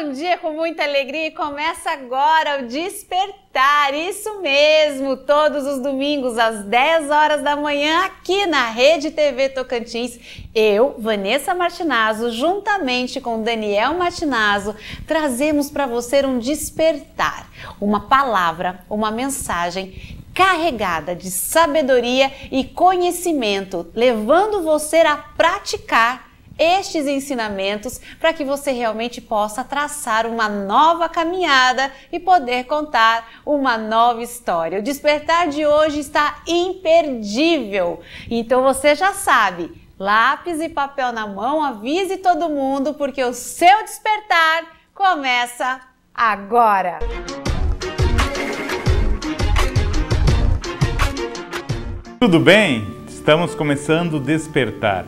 Bom dia com muita alegria e começa agora o Despertar, isso mesmo, todos os domingos às 10 horas da manhã aqui na Rede TV Tocantins. Eu, Vanessa Martinazzo, juntamente com Daniel Martinazzo, trazemos para você um despertar, uma palavra, uma mensagem carregada de sabedoria e conhecimento, levando você a praticar estes ensinamentos para que você realmente possa traçar uma nova caminhada e poder contar uma nova história. O despertar de hoje está imperdível. Então você já sabe, lápis e papel na mão, avise todo mundo porque o seu despertar começa agora. Tudo bem? Estamos começando o Despertar.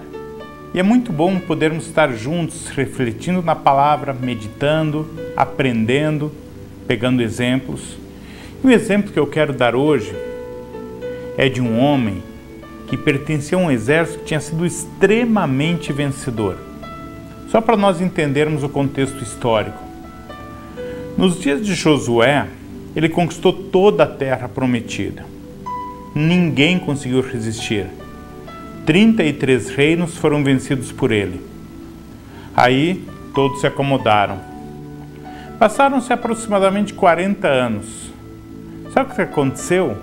E é muito bom podermos estar juntos, refletindo na palavra, meditando, aprendendo, pegando exemplos. E o exemplo que eu quero dar hoje é de um homem que pertencia a um exército que tinha sido extremamente vencedor. Só para nós entendermos o contexto histórico. Nos dias de Josué, ele conquistou toda a terra prometida. Ninguém conseguiu resistir. 33 reinos foram vencidos por ele. Aí todos se acomodaram. Passaram-se aproximadamente 40 anos. Sabe o que aconteceu?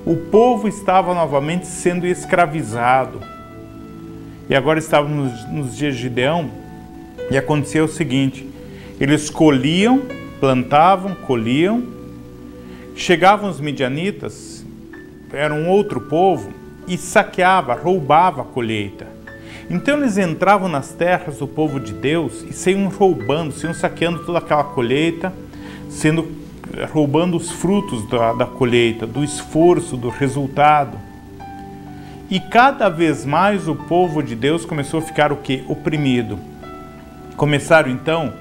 O povo estava novamente sendo escravizado. E agora estávamos nos dias de Gideão e aconteceu o seguinte: eles colhiam, plantavam, colhiam. Chegavam os midianitas, era um outro povo, e saqueava, roubava a colheita. Então eles entravam nas terras do povo de Deus e saíam roubando, saíam saqueando toda aquela colheita, roubando os frutos da colheita, do esforço, do resultado. E cada vez mais o povo de Deus começou a ficar o quê? Oprimido. Começaram então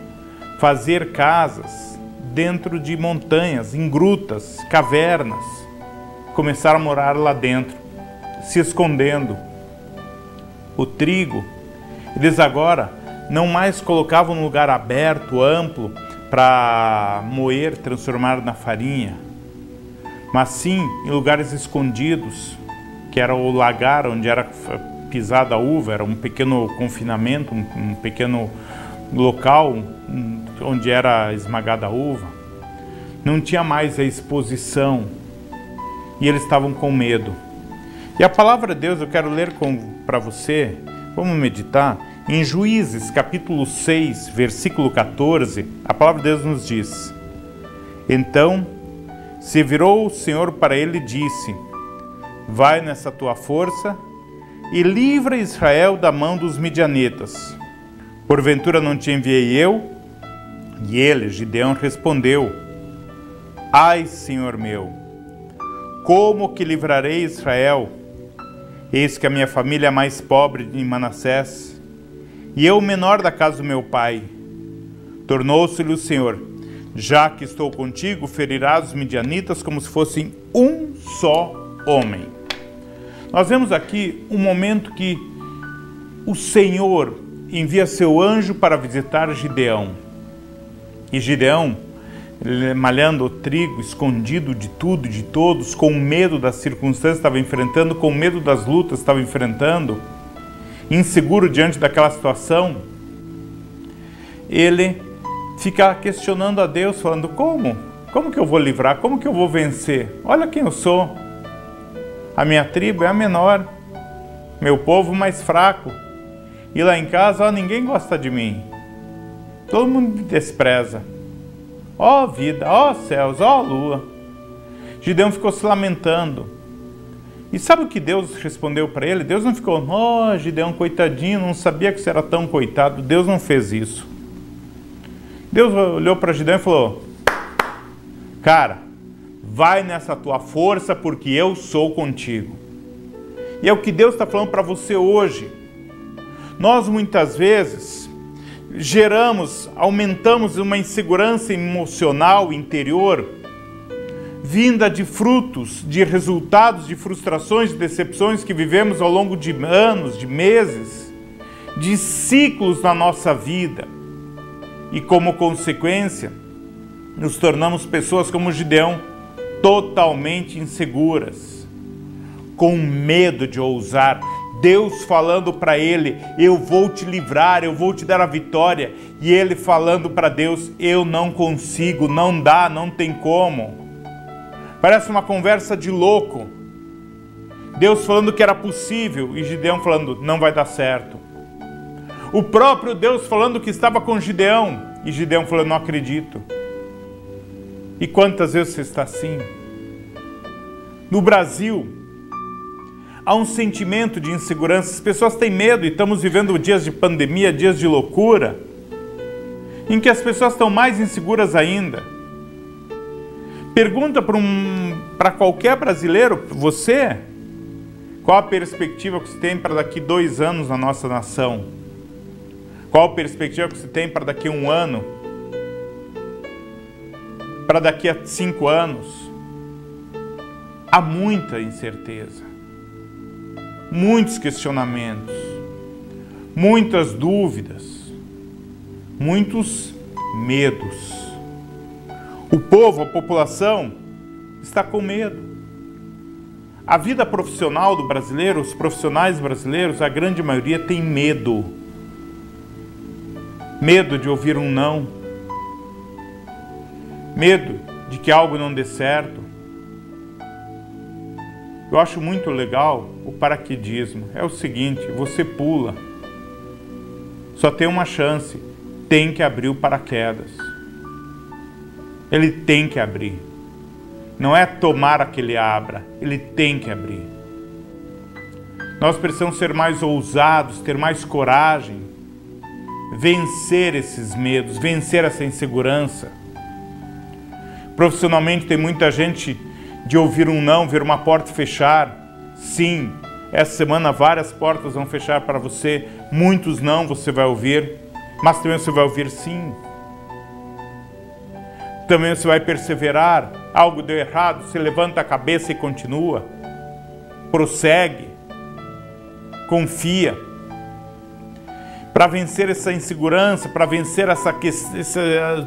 a fazer casas dentro de montanhas, em grutas, cavernas. Começaram a morar lá dentro, se escondendo. O trigo, eles agora não mais colocavam num lugar aberto, amplo, para moer, transformar na farinha, mas sim em lugares escondidos, que era o lagar onde era pisada a uva, era um pequeno confinamento, um pequeno local onde era esmagada a uva. Não tinha mais a exposição e eles estavam com medo. E a palavra de Deus eu quero ler para você, vamos meditar, em Juízes capítulo 6, versículo 14, a palavra de Deus nos diz: Então se virou o Senhor para ele e disse: Vai nessa tua força e livra Israel da mão dos midianitas. Porventura não te enviei eu? E ele, Gideão, respondeu: Ai, Senhor meu, como que livrarei Israel? Eis que a minha família é mais pobre de Manassés, e eu o menor da casa do meu pai. Tornou-se-lhe o Senhor: já que estou contigo, ferirás os midianitas como se fossem um só homem. Nós vemos aqui um momento que o Senhor envia seu anjo para visitar Gideão. E Gideão, malhando o trigo, escondido de tudo e de todos, com medo das circunstâncias que estava enfrentando, com medo das lutas que estava enfrentando, inseguro diante daquela situação, ele fica questionando a Deus, falando: como que eu vou livrar? Como que eu vou vencer? Olha quem eu sou. A minha tribo é a menor, meu povo mais fraco, e lá em casa ninguém gosta de mim, todo mundo me despreza. Ó vida, ó céus, ó lua. Gideão ficou se lamentando. E sabe o que Deus respondeu para ele? Deus não ficou: ó Gideão, coitadinho, não sabia que você era tão coitado. Deus não fez isso. Deus olhou para Gideão e falou: cara, vai nessa tua força, porque eu sou contigo. E é o que Deus está falando para você hoje. Nós muitas vezes aumentamos uma insegurança emocional interior, vinda de frutos, de resultados, de frustrações, de decepções que vivemos ao longo de anos, de meses, de ciclos na nossa vida. E como consequência, nos tornamos pessoas como Gideão, totalmente inseguras, com medo de ousar. Deus falando para ele, eu vou te livrar, eu vou te dar a vitória. E ele falando para Deus, eu não consigo, não dá, não tem como. Parece uma conversa de louco. Deus falando que era possível e Gideão falando, não vai dar certo. O próprio Deus falando que estava com Gideão e Gideão falando, não acredito. E quantas vezes você está assim? No Brasil, há um sentimento de insegurança, as pessoas têm medo e estamos vivendo dias de pandemia, dias de loucura, em que as pessoas estão mais inseguras ainda. Pergunta para qualquer brasileiro, você, qual a perspectiva que você tem para daqui 2 anos na nossa nação? Qual a perspectiva que você tem para daqui a 1 ano? Para daqui a 5 anos? Há muita incerteza. Muitos questionamentos, muitas dúvidas, muitos medos. O povo, a população, está com medo. A vida profissional do brasileiro, os profissionais brasileiros, a grande maioria tem medo. Medo de ouvir um não. Medo de que algo não dê certo. Eu acho muito legal o paraquedismo. É o seguinte, você pula. Só tem uma chance. Tem que abrir o paraquedas. Ele tem que abrir. Não é tomara que ele abra. Ele tem que abrir. Nós precisamos ser mais ousados, ter mais coragem. Vencer esses medos, vencer essa insegurança. Profissionalmente tem muita gente de ouvir um não, ver uma porta fechar. Sim, essa semana várias portas vão fechar para você, muitos não você vai ouvir, mas também você vai ouvir sim. Também você vai perseverar, algo deu errado, você levanta a cabeça e continua. Prossegue, confia. Para vencer essa insegurança, para vencer essa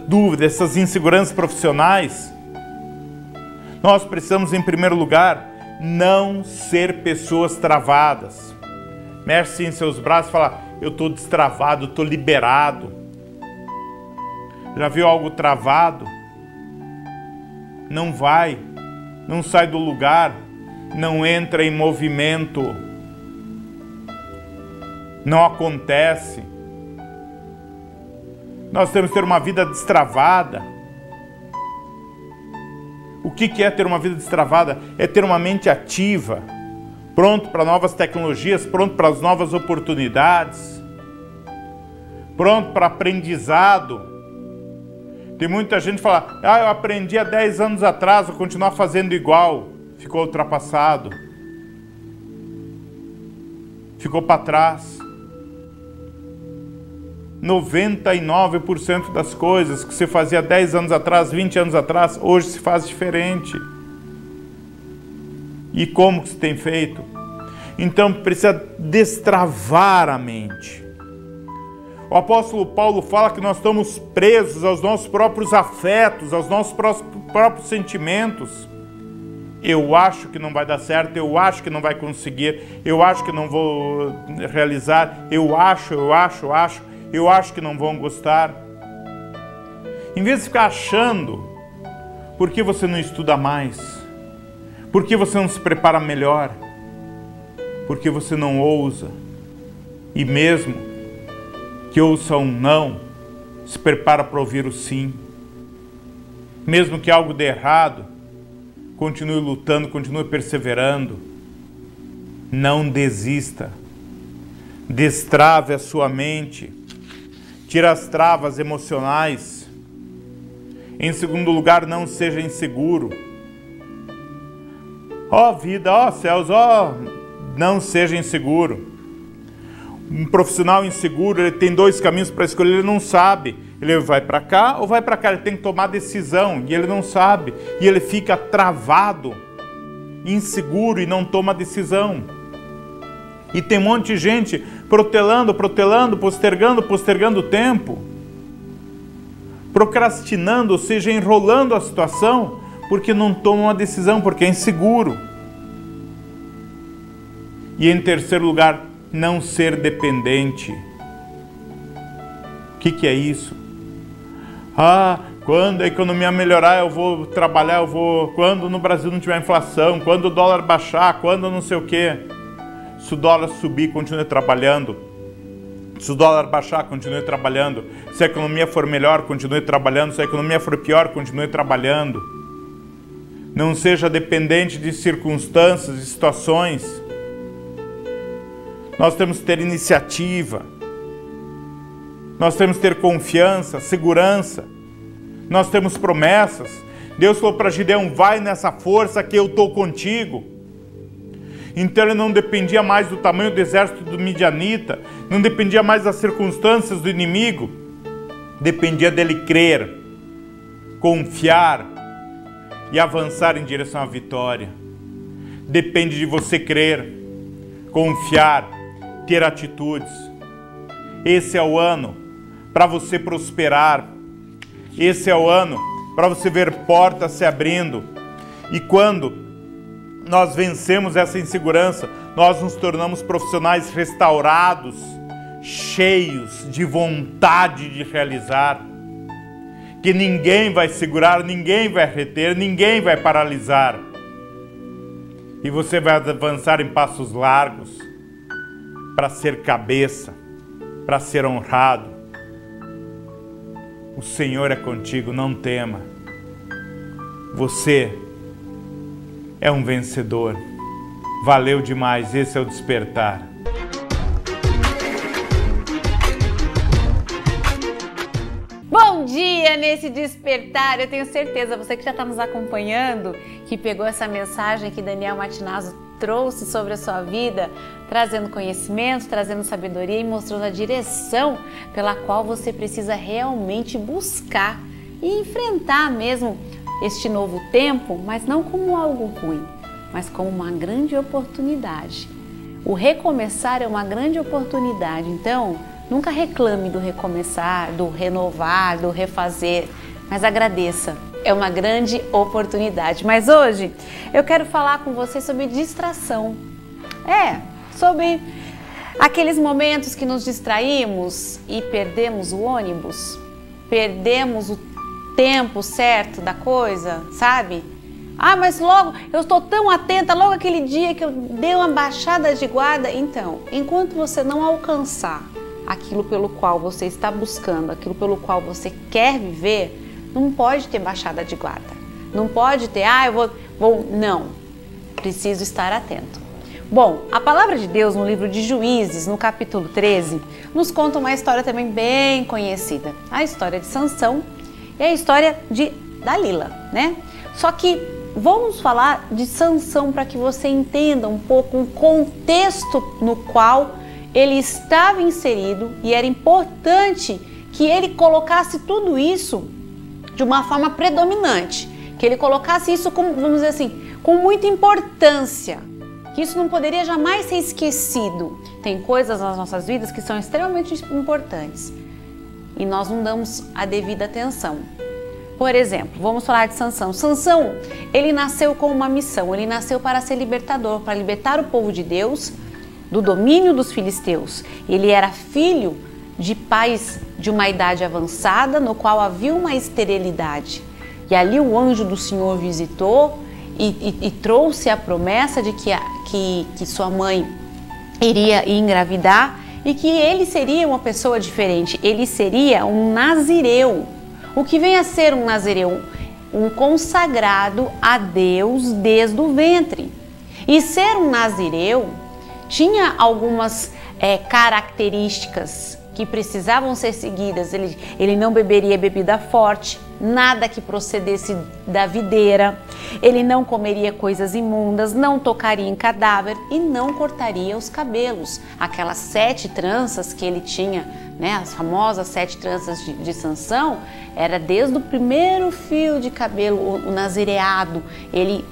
dúvida, essas inseguranças profissionais, nós precisamos, em primeiro lugar, não ser pessoas travadas. Mexe em seus braços e fala, eu estou destravado, estou liberado. Já viu algo travado? Não vai, não sai do lugar, não entra em movimento, não acontece. Nós temos que ter uma vida destravada. O que é ter uma vida destravada? É ter uma mente ativa, pronto para novas tecnologias, pronto para as novas oportunidades, pronto para aprendizado. Tem muita gente que fala, eu aprendi há 10 anos atrás, vou continuar fazendo igual. Ficou ultrapassado. Ficou para trás. 99% das coisas que você fazia 10 anos atrás, 20 anos atrás, hoje se faz diferente. E como que se tem feito? Então precisa destravar a mente. O apóstolo Paulo fala que nós estamos presos aos nossos próprios afetos, aos nossos próprios sentimentos. Eu acho que não vai dar certo, eu acho que não vai conseguir, eu acho que não vou realizar, eu acho que não vão gostar. Em vez de ficar achando, por que você não estuda mais? Por que você não se prepara melhor? Por que você não ousa? E mesmo que ouça um não, se prepara para ouvir o sim. Mesmo que algo dê errado, continue lutando, continue perseverando. Não desista. Destrave a sua mente. Tira as travas emocionais. Em segundo lugar, não seja inseguro. Ó vida, ó céus, ó, não seja inseguro. Um profissional inseguro, ele tem dois caminhos para escolher, ele não sabe. Ele vai para cá ou vai para cá, ele tem que tomar decisão e ele não sabe. E ele fica travado, inseguro e não toma decisão. E tem um monte de gente protelando, postergando o tempo. Procrastinando, ou seja, enrolando a situação, porque não toma uma decisão, porque é inseguro. E em terceiro lugar, não ser dependente. O que é isso? Quando a economia melhorar, eu vou trabalhar, quando no Brasil não tiver inflação, quando o dólar baixar, quando não sei o quê. Se o dólar subir, continue trabalhando. Se o dólar baixar, continue trabalhando. Se a economia for melhor, continue trabalhando. Se a economia for pior, continue trabalhando. Não seja dependente de circunstâncias e situações. Nós temos que ter iniciativa. Nós temos que ter confiança, segurança. Nós temos promessas. Deus falou para Gideão, vai nessa força que eu estou contigo. Então ele não dependia mais do tamanho do exército do midianita, não dependia mais das circunstâncias do inimigo, dependia dele crer, confiar e avançar em direção à vitória. Depende de você crer, confiar, ter atitudes. Esse é o ano para você prosperar. Esse é o ano para você ver portas se abrindo. E quando nós vencemos essa insegurança, nós nos tornamos profissionais restaurados, cheios de vontade de realizar. Que ninguém vai segurar, ninguém vai reter, ninguém vai paralisar. E você vai avançar em passos largos para ser cabeça, para ser honrado. O Senhor é contigo, não tema. Você é um vencedor. Valeu demais, esse é o despertar. Bom dia nesse despertar, eu tenho certeza, você que já está nos acompanhando, que pegou essa mensagem que Daniel Martinazzo trouxe sobre a sua vida, trazendo conhecimento, trazendo sabedoria e mostrando a direção pela qual você precisa realmente buscar e enfrentar mesmo este novo tempo, mas não como algo ruim, mas como uma grande oportunidade. O recomeçar é uma grande oportunidade, então nunca reclame do recomeçar, do renovar, do refazer, mas agradeça. É uma grande oportunidade. Mas hoje eu quero falar com você sobre distração. Sobre aqueles momentos que nos distraímos e perdemos o ônibus, perdemos o tempo certo da coisa, sabe? Mas logo, eu estou tão atenta, logo aquele dia que eu dei uma baixada de guarda. Então, enquanto você não alcançar aquilo pelo qual você está buscando, aquilo pelo qual você quer viver, não pode ter baixada de guarda. Não pode ter, não. Preciso estar atento. Bom, a palavra de Deus no livro de Juízes, no capítulo 13, nos conta uma história também bem conhecida. A história de Sansão e a história de Dalila, né? Só que vamos falar de Sansão para que você entenda um pouco o contexto no qual ele estava inserido e era importante que ele colocasse tudo isso de uma forma predominante, que ele colocasse isso com, vamos dizer assim, com muita importância, que isso não poderia jamais ser esquecido. Tem coisas nas nossas vidas que são extremamente importantes e nós não damos a devida atenção. Por exemplo, vamos falar de Sansão. Sansão, ele nasceu com uma missão, ele nasceu para ser libertador, para libertar o povo de Deus do domínio dos filisteus. Ele era filho de pais de uma idade avançada, no qual havia uma esterilidade. E ali o anjo do Senhor visitou e trouxe a promessa de que sua mãe iria engravidar e que ele seria uma pessoa diferente. Ele seria um nazireu. O que vem a ser um nazireu? Um consagrado a Deus desde o ventre. E ser um nazireu tinha algumas características que precisavam ser seguidas. Ele não beberia bebida forte, nada que procedesse da videira, ele não comeria coisas imundas, não tocaria em cadáver e não cortaria os cabelos. Aquelas 7 tranças que ele tinha, né, as famosas 7 tranças de Sansão, era desde o primeiro fio de cabelo, o nazireado, ele,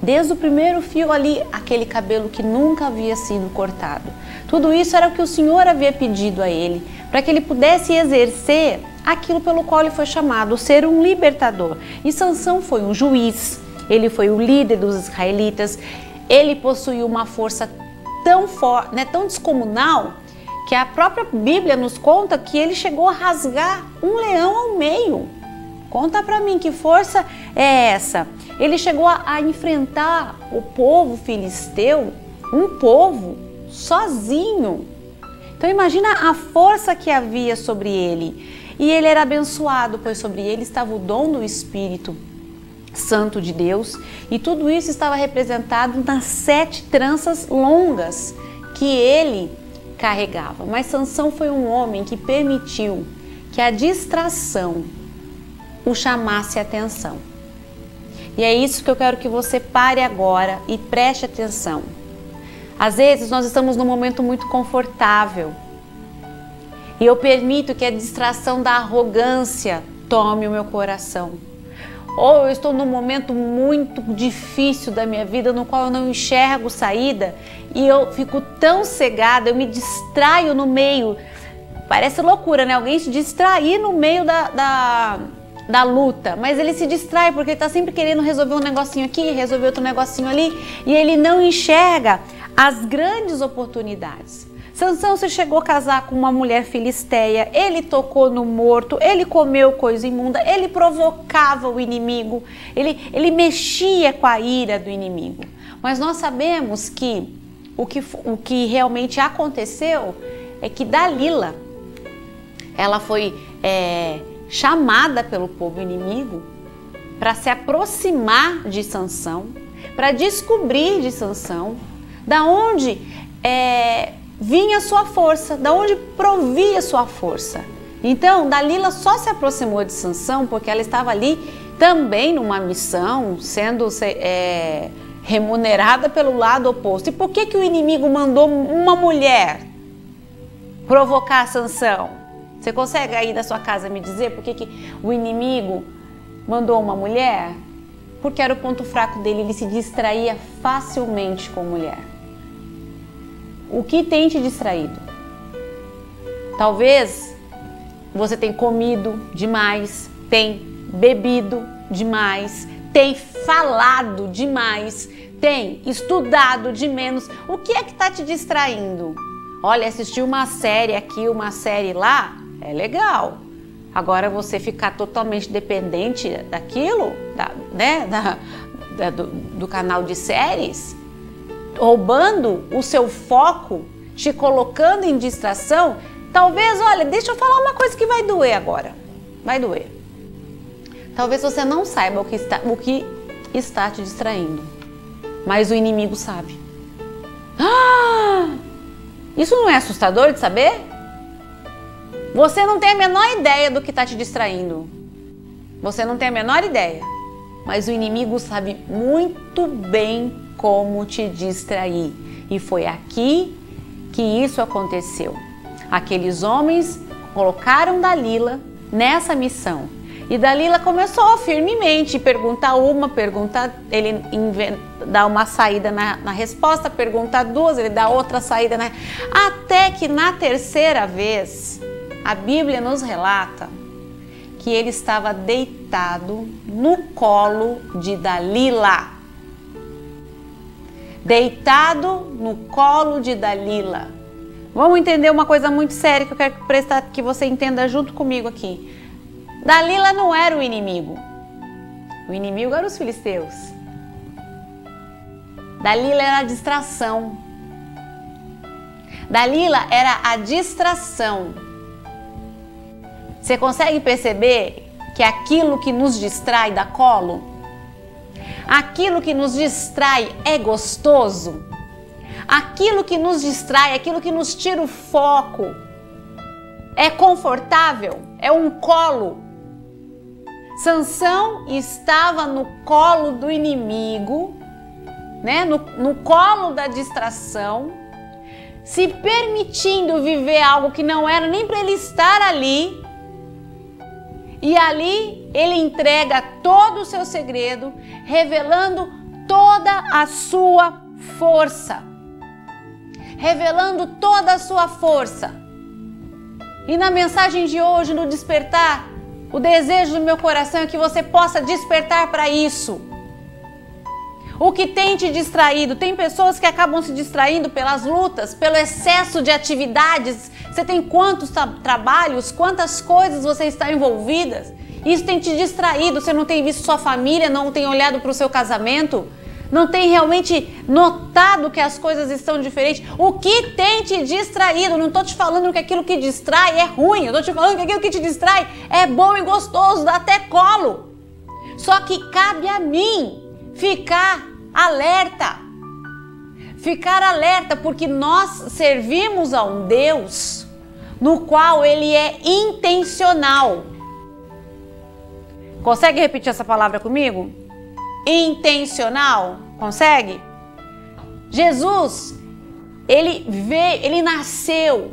desde o primeiro fio ali, aquele cabelo que nunca havia sido cortado. Tudo isso era o que o Senhor havia pedido a ele, para que ele pudesse exercer aquilo pelo qual ele foi chamado, ser um libertador. E Sansão foi um juiz, ele foi o líder dos israelitas, ele possuía uma força tão forte, né, tão descomunal, que a própria Bíblia nos conta que ele chegou a rasgar um leão ao meio. Conta para mim, que força é essa? Ele chegou a enfrentar o povo filisteu, um povo sozinho. Então imagina a força que havia sobre ele. E ele era abençoado, pois sobre ele estava o dom do Espírito Santo de Deus. E tudo isso estava representado nas 7 tranças longas que ele carregava. Mas Sansão foi um homem que permitiu que a distração o chamasse a atenção. E é isso que eu quero que você pare agora e preste atenção. Às vezes nós estamos num momento muito confortável e eu permito que a distração da arrogância tome o meu coração. Ou eu estou num momento muito difícil da minha vida no qual eu não enxergo saída e eu fico tão cegada, eu me distraio no meio. Parece loucura, né? Alguém se distrair no meio da luta, mas ele se distrai porque ele está sempre querendo resolver um negocinho aqui, resolver outro negocinho ali, e ele não enxerga as grandes oportunidades. Sansão se chegou a casar com uma mulher filisteia, ele tocou no morto, ele comeu coisa imunda, ele provocava o inimigo, ele mexia com a ira do inimigo. Mas nós sabemos que o que realmente aconteceu é que Dalila, ela foi chamada pelo povo inimigo para se aproximar de Sansão, para descobrir de Sansão da onde vinha a sua força, da onde provia sua força. Então Dalila só se aproximou de Sansão porque ela estava ali também numa missão, sendo remunerada pelo lado oposto. E por que o inimigo mandou uma mulher provocar Sansão? Você consegue aí da sua casa me dizer por que o inimigo mandou uma mulher? Porque era o ponto fraco dele, ele se distraía facilmente com mulher. O que tem te distraído? Talvez você tenha comido demais, tem bebido demais, tem falado demais, tem estudado de menos. O que é que está te distraindo? Olha, assistir uma série aqui, uma série lá, é legal. Agora você ficar totalmente dependente daquilo, do canal de séries, roubando o seu foco, te colocando em distração, talvez, olha, deixa eu falar uma coisa que vai doer agora. Vai doer. Talvez você não saiba o que está te distraindo, mas o inimigo sabe. Isso não é assustador de saber? Você não tem a menor ideia do que está te distraindo. Você não tem a menor ideia. Mas o inimigo sabe muito bem como te distrair. E foi aqui que isso aconteceu. Aqueles homens colocaram Dalila nessa missão. E Dalila começou firmemente a perguntar ele dá uma saída na resposta, pergunta 2, ele dá outra saída, até que na terceira vez, a Bíblia nos relata que ele estava deitado no colo de Dalila. Deitado no colo de Dalila. Vamos entender uma coisa muito séria que eu quero que você entenda junto comigo aqui. Dalila não era o inimigo. O inimigo eram os filisteus. Dalila era a distração. Dalila era a distração. Você consegue perceber que aquilo que nos distrai dá colo? Aquilo que nos distrai é gostoso? Aquilo que nos distrai, aquilo que nos tira o foco, É confortável? É um colo? Sansão estava no colo do inimigo, né? No colo da distração, se permitindo viver algo que não era nem para ele estar ali. E ali ele entrega todo o seu segredo, revelando toda a sua força. Revelando toda a sua força. E na mensagem de hoje, no despertar, o desejo do meu coração é que você possa despertar para isso. O que tem te distraído? Tem pessoas que acabam se distraindo pelas lutas, pelo excesso de atividades. Você tem quantos trabalhos, quantas coisas você está envolvida? Isso tem te distraído, você não tem visto sua família, não tem olhado para o seu casamento, não tem realmente notado que as coisas estão diferentes. O que tem te distraído? Não estou te falando que aquilo que distrai é ruim, eu estou te falando que aquilo que te distrai é bom e gostoso, dá até colo. Só que cabe a mim ficar alerta. Ficar alerta, porque nós servimos a um Deus no qual Ele é intencional. Consegue repetir essa palavra comigo? Intencional. Consegue? Jesus, ele nasceu.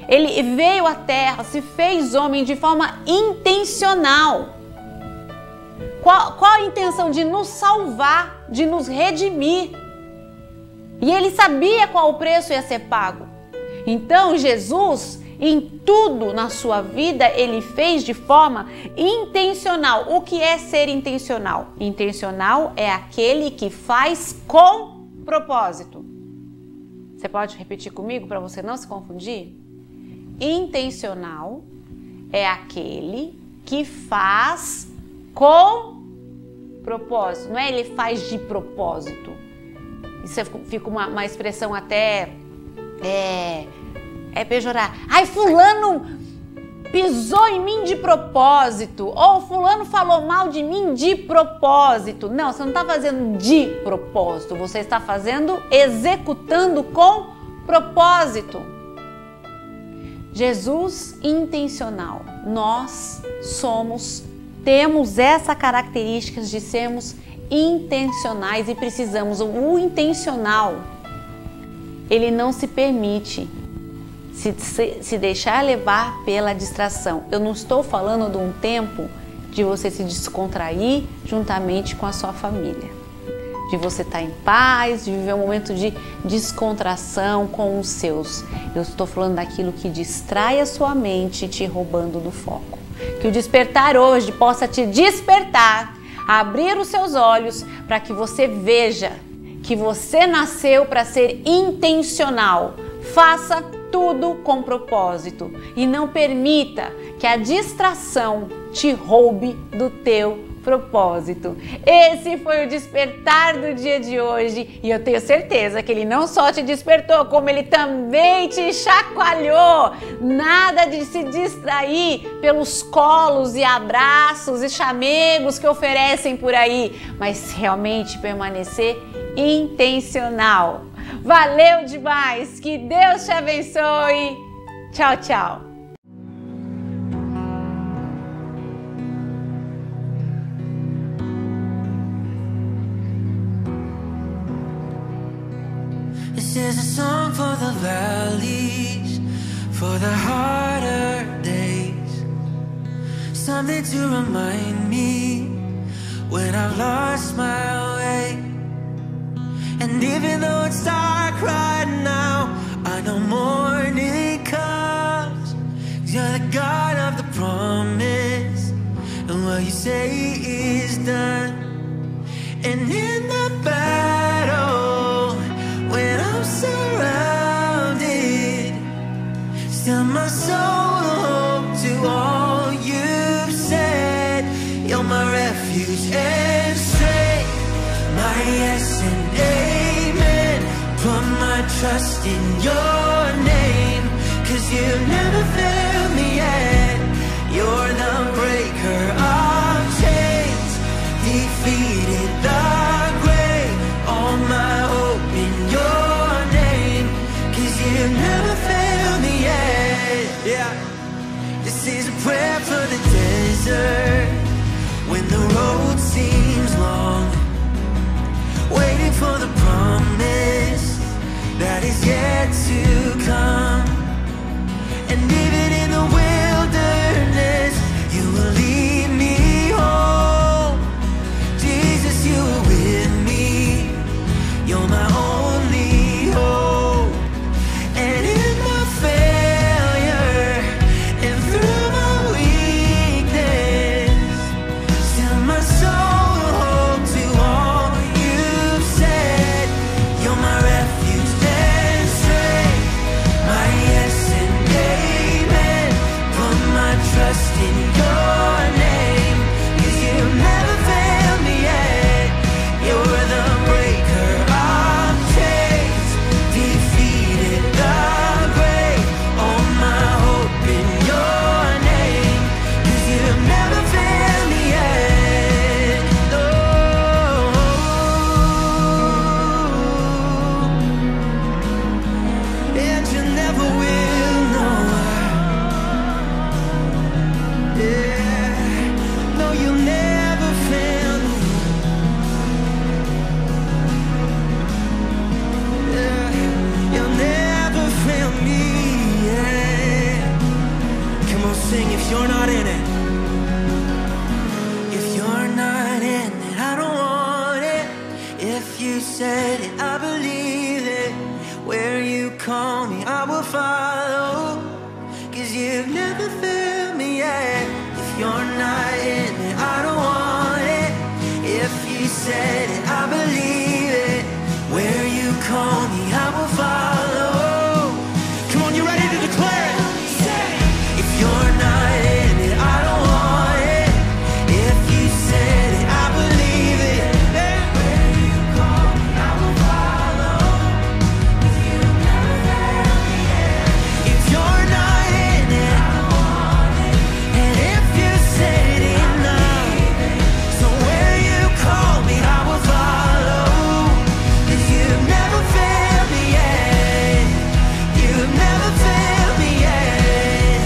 Ele veio à terra, se fez homem de forma intencional. Qual a intenção? De nos salvar, de nos redimir. E ele sabia qual o preço ia ser pago. Então Jesus, em tudo na sua vida, ele fez de forma intencional. O que é ser intencional? Intencional é aquele que faz com propósito. Você pode repetir comigo para você não se confundir? Intencional é aquele que faz com propósito. Não é ele faz de propósito. Isso fica uma expressão até pejorar. Ai, fulano pisou em mim de propósito. Ou fulano falou mal de mim de propósito. Não, você não está fazendo de propósito. Você está executando com propósito. Jesus intencional. Nós temos essa característica de sermos intencionais e precisamos. O intencional, ele não se permite se deixar levar pela distração. Eu não estou falando de um tempo de você se descontrair juntamente com a sua família, de você estar em paz, de viver um momento de descontração com os seus. Eu estou falando daquilo que distrai a sua mente, te roubando do foco. Que o despertar hoje possa te despertar, abrir os seus olhos para que você veja que você nasceu para ser intencional. Faça tudo com propósito e não permita que a distração te roube do teu propósito. Esse foi o despertar do dia de hoje e eu tenho certeza que ele não só te despertou, como ele também te chacoalhou. Nada de se distrair pelos colos e abraços e chamegos que oferecem por aí, mas realmente permanecer intencional. Valeu demais! Que Deus te abençoe! Tchau, tchau! This is a song for the valleys, for the harder days. Something to remind me when I've lost my way. And even though it's dark right now, I know morning comes. You're the God of the promise, and what you say is done. And in the battle, when I'm surrounded, still my soul hope to all you've said. You're my refuge and strength, my yes and amen. Put my trust in your name, 'cause you never failed me yet. You're the breaker of chains, defeated the grave. All my hope in your name, 'cause you never failed me yet. for the promise that is yet to come. And even in the wilderness, you will lead me home. Jesus, you are with me. You're my only hope. And in my failure and through my weakness, still my soul will hold to all you've said. You're my refuge and strength, my yes and amen. Put my trust in your name, 'cause you've never failed me yet. You're the breaker of chains, defeated the grave. All my hope in your name, 'cause you've never failed me yet. No. And you never will, no. Yeah. No, you'll never fail me. Yeah. You'll never fail me. Yeah. Come on, sing if you're not in it. If you're not in it, I don't want it. If you said it, I believe it. Where you call me, I will follow. 'Cause you've never failed me yet. If you're not in it, I don't want it. If you said it, I believe it. Where you call me, I will follow. Come on, you ready to declare it? Say, if you're not in it, I don't want it. If you said it, I believe it. Where you call me, I will follow. 'Cause you've never failed me yet. If you're not in it, I don't want it. And if you said it now, so where you call me, I will follow. 'Cause you've never failed me yet. You've never failed me yet.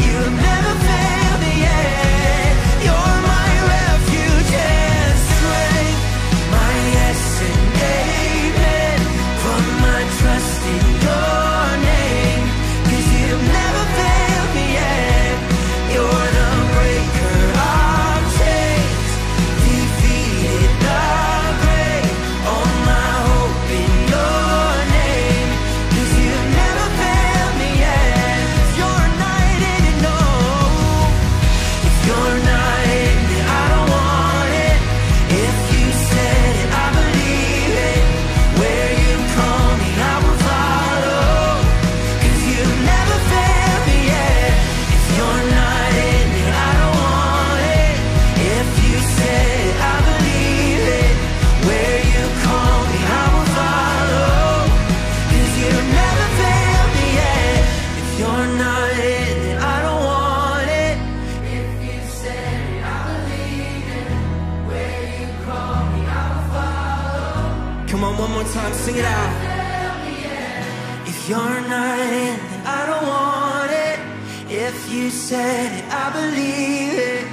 You've never failed me yet. You're my refuge and strength, my yes and amen. Put my trust in your name, 'cause you've never failed me yet. You're the breaker of chains, defeated the grave. All my hope in your name, 'cause you've never failed me yet. If you're not in it, no. If you're not in it, I don't want it. If you said it, I believe it. Where you call me, I will follow. 'Cause you've never failed me yet. If you're not in it, I don't want it. If you said it, I believe it. Where you call me, I will follow. 'Cause you've never failed me yet. If you're not in it, I don't want it. If you said it, I believe it. Where you call me, I will follow. Come on, one more time, sing it out. If you're not in it, I don't want it. If you said it, I believe it.